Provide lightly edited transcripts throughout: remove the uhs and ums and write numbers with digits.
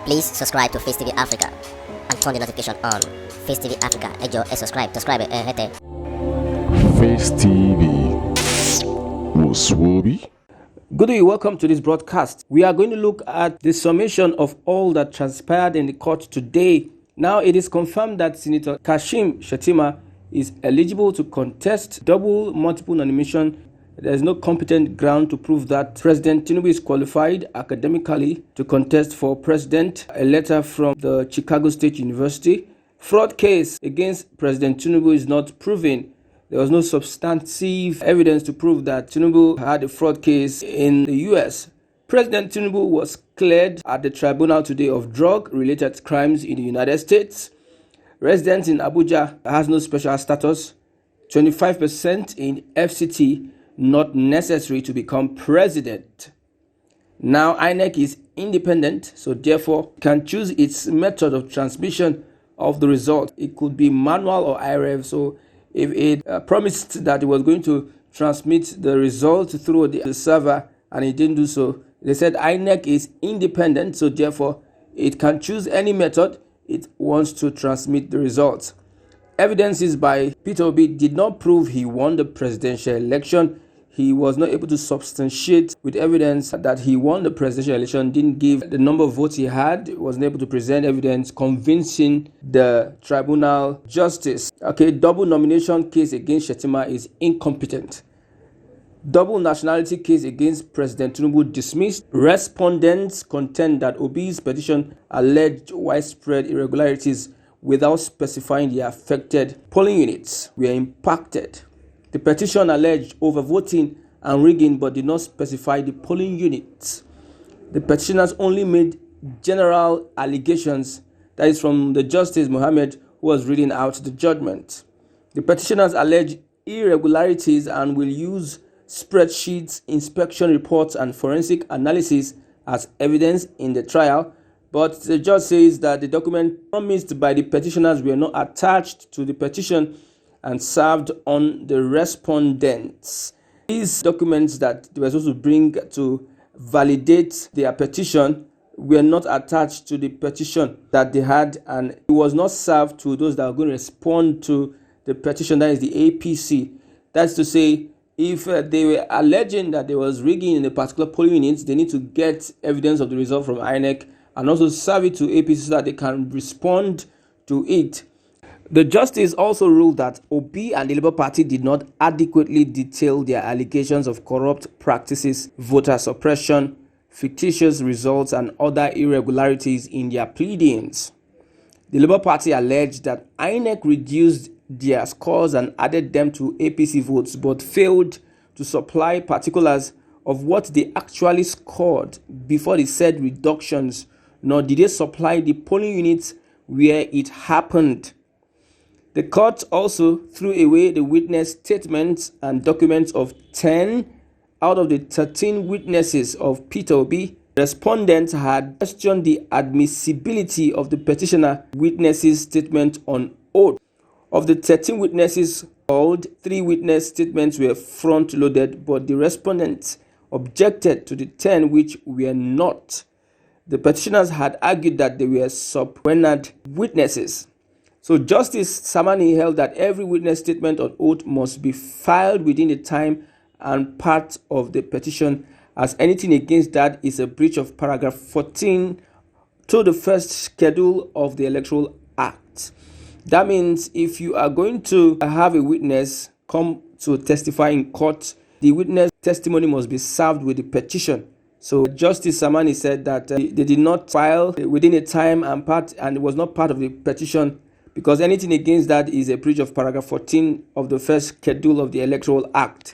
Please subscribe to Facetv Africa and turn the notification on. Facetv Africa, ẹ jọ̀ọ́, subscribe, hete. Face TV was Swoby. Good day, welcome to this broadcast. We are going to look at the summation of all that transpired in the court today. Now, it is confirmed that Senator Kashim Shettima is eligible to contest double multiple nomination. There is no competent ground to prove that President Tinubu is qualified academically to contest for president. A letter from the Chicago State University. Fraud case against President Tinubu is not proven. There was no substantive evidence to prove that Tinubu had a fraud case in the US. President Tinubu was cleared at the tribunal today of drug-related crimes in the United States. Resident in Abuja has no special status. 25% in FCT not necessary to become president. Now INEC is independent, so therefore can choose its method of transmission of the result. It could be manual or IREV. So if it promised that it was going to transmit the result through the server and it didn't do so, they said INEC is independent, so therefore it can choose any method it wants to transmit the results. Evidences by Peter Obi did not prove he won the presidential election. He was not able to substantiate with evidence that he won the presidential election, didn't give the number of votes he had, wasn't able to present evidence convincing the tribunal justice. Okay, double nomination case against Shettima is incompetent. Double nationality case against President Tinubu dismissed. Respondents contend that Obi's petition alleged widespread irregularities without specifying the affected polling units were impacted. The petition alleged overvoting and rigging but did not specify the polling units. The petitioners only made general allegations, that is from the Justice Mohammed who was reading out the judgment. The petitioners allege irregularities and will use spreadsheets, inspection reports and forensic analysis as evidence in the trial, but the judge says that the document promised by the petitioners were not attached to the petition and served on the respondents. These documents that they were supposed to bring to validate their petition were not attached to the petition that they had, and it was not served to those that are going to respond to the petition, that is the APC. That's to say, if they were alleging that there was rigging in a particular polling unit, they need to get evidence of the result from INEC and also serve it to APC so that they can respond to it. The justice also ruled that Obi and the Labour Party did not adequately detail their allegations of corrupt practices, voter suppression, fictitious results, and other irregularities in their pleadings. The Labour Party alleged that INEC reduced their scores and added them to APC votes, but failed to supply particulars of what they actually scored before the said reductions, nor did they supply the polling units where it happened. The court also threw away the witness statements and documents of 10 out of the 13 witnesses of Peter Obi. Respondents had questioned the admissibility of the petitioner witnesses' statement on oath. Of the 13 witnesses called, 3 witness statements were front-loaded, but the respondents objected to the 10 which were not. The petitioners had argued that they were subpoenaed witnesses. So Justice Samani held that every witness statement on oath must be filed within the time and part of the petition, as anything against that is a breach of paragraph 14 to the first schedule of the Electoral Act. That means if you are going to have a witness come to testify in court, the witness testimony must be served with the petition. So Justice Samani said that they did not file within a time and part, and it was not part of the petition, because anything against that is a breach of paragraph 14 of the first schedule of the Electoral Act.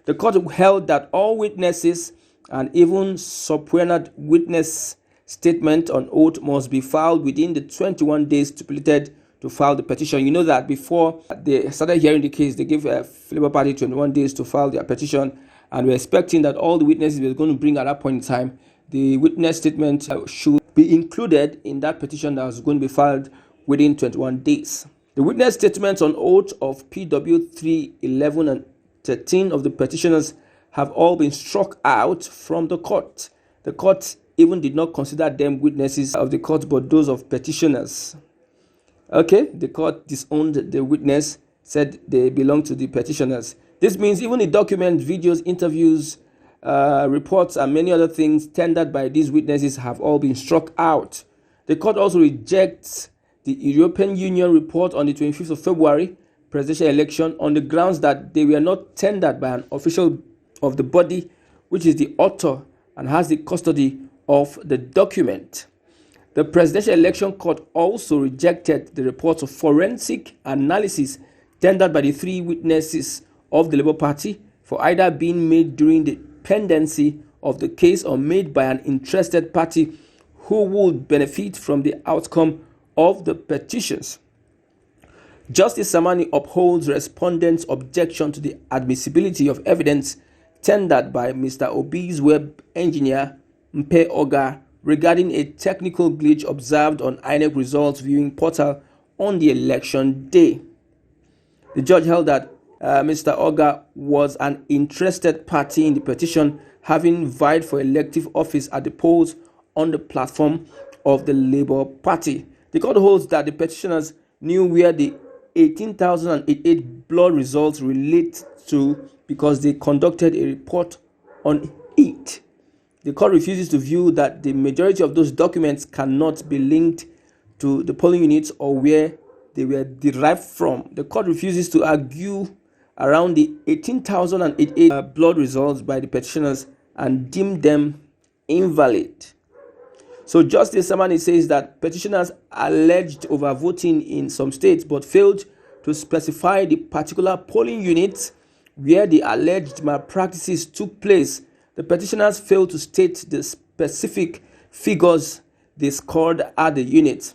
The court held that all witnesses and even subpoenaed witness statement on oath must be filed within the 21 days stipulated to file the petition. You know that before they started hearing the case, they gave Labour Party 21 days to file their petition, and we're expecting that all the witnesses we're going to bring at that point in time, the witness statement should be included in that petition that was going to be filed within 21 days. The witness statements on oath of PW 3, 11, and 13 of the petitioners have all been struck out from the court. The court even did not consider them witnesses of the court, but those of petitioners. Okay, the court disowned the witness, said they belong to the petitioners. This means even the documents, videos, interviews, reports, and many other things tendered by these witnesses have all been struck out. The court also rejects the European Union report on the 25th of February presidential election on the grounds that they were not tendered by an official of the body, which is the author and has the custody of the document. The Presidential Election Court also rejected the reports of forensic analysis tendered by the three witnesses of the Labour Party for either being made during the pendency of the case or made by an interested party who would benefit from the outcome of the petitions. Justice Samani upholds respondents' objection to the admissibility of evidence tendered by Mr. Obi's web engineer Mpe Oga regarding a technical glitch observed on INEC results viewing portal on the election day. The judge held that Mr. Oga was an interested party in the petition, having vied for elective office at the polls on the platform of the Labour Party. The court holds that the petitioners knew where the 18,088 blood results relate to because they conducted a report on it. The court refuses to view that the majority of those documents cannot be linked to the polling units or where they were derived from. The court refuses to argue around the 18,088 blood results by the petitioners and deem them invalid. So Justice Samani says that petitioners alleged overvoting in some states but failed to specify the particular polling units where the alleged malpractices took place. The petitioners failed to state the specific figures they scored at the unit.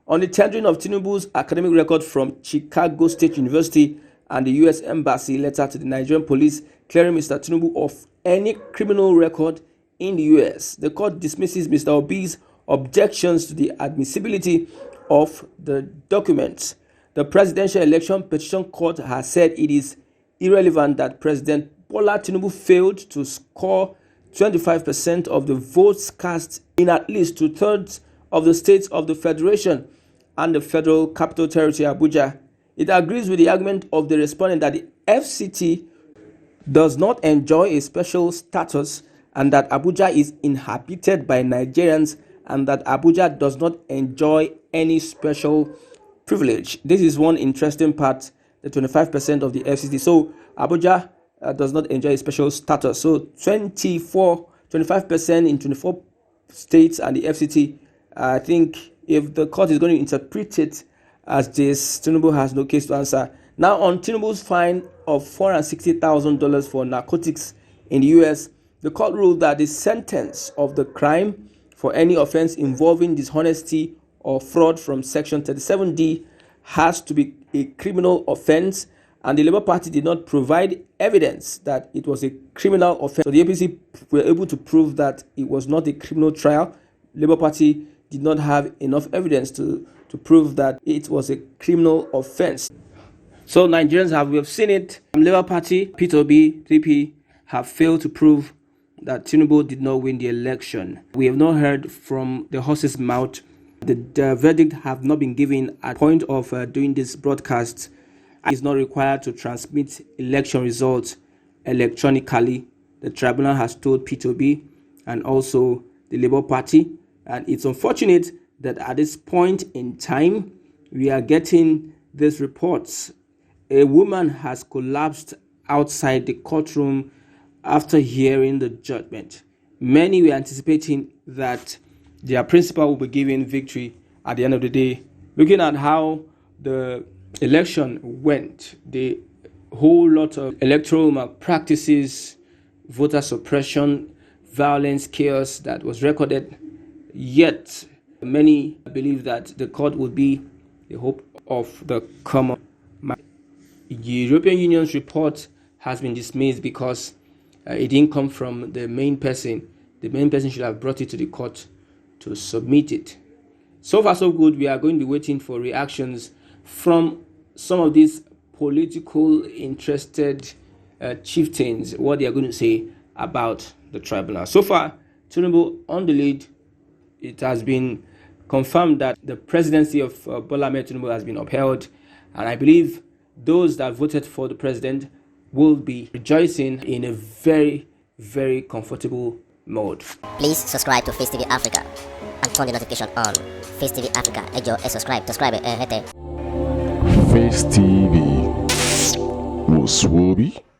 On the tendering of Tinubu's academic record from Chicago State University and the U.S. Embassy letter to the Nigerian police clearing Mr. Tinubu of any criminal record in the U.S., the court dismisses Mr. Obi's objections to the admissibility of the documents. The Presidential Election Petition Court has said it is irrelevant that President Bola Tinubu failed to score 25% of the votes cast in at least 2/3 of the states of the Federation and the Federal Capital Territory, Abuja. It agrees with the argument of the respondent that the FCT does not enjoy a special status and that Abuja is inhabited by Nigerians and that Abuja does not enjoy any special privilege. This is one interesting part, the 25% of the FCT. So Abuja does not enjoy a special status. So 25% in 24 states and the FCT, I think if the court is going to interpret it as this, Tinubu has no case to answer. Now on Tinubu's fine of $460,000 for narcotics in the US, the court ruled that the sentence of the crime for any offense involving dishonesty or fraud from Section 37D has to be a criminal offense, and the Labour Party did not provide evidence that it was a criminal offense. So the APC were able to prove that it was not a criminal trial. Labour Party did not have enough evidence to prove that it was a criminal offense. So Nigerians we have seen it. Labour Party, P2B, 3P have failed to prove that Tinubu did not win the election. We have not heard from the horse's mouth. The verdict have not been given at point of doing this broadcast. It is not required to transmit election results electronically. The tribunal has told P2B and also the Labour Party. And it's unfortunate that at this point in time, we are getting these reports. A woman has collapsed outside the courtroom after hearing the judgment. Many were anticipating that their principal will be given victory at the end of the day. Looking at how the election went, the whole lot of electoral malpractices, voter suppression, violence, chaos that was recorded, yet many believe that the court would be the hope of the common man. The European Union's report has been dismissed because it didn't come from the main person. The main person should have brought it to the court to submit it. So far, so good. We are going to be waiting for reactions from some of these political interested chieftains, what they are going to say about the tribunal. So far, Tinubu on the lead. It has been confirmed that the presidency of Bola Ahmed Tinubu has been upheld, and I believe those that voted for the president will be rejoicing in a very, very comfortable mode. Please subscribe to Face TV Africa and turn the notification on. Face TV Africa, subscribe, hete. Face TV was Swoby.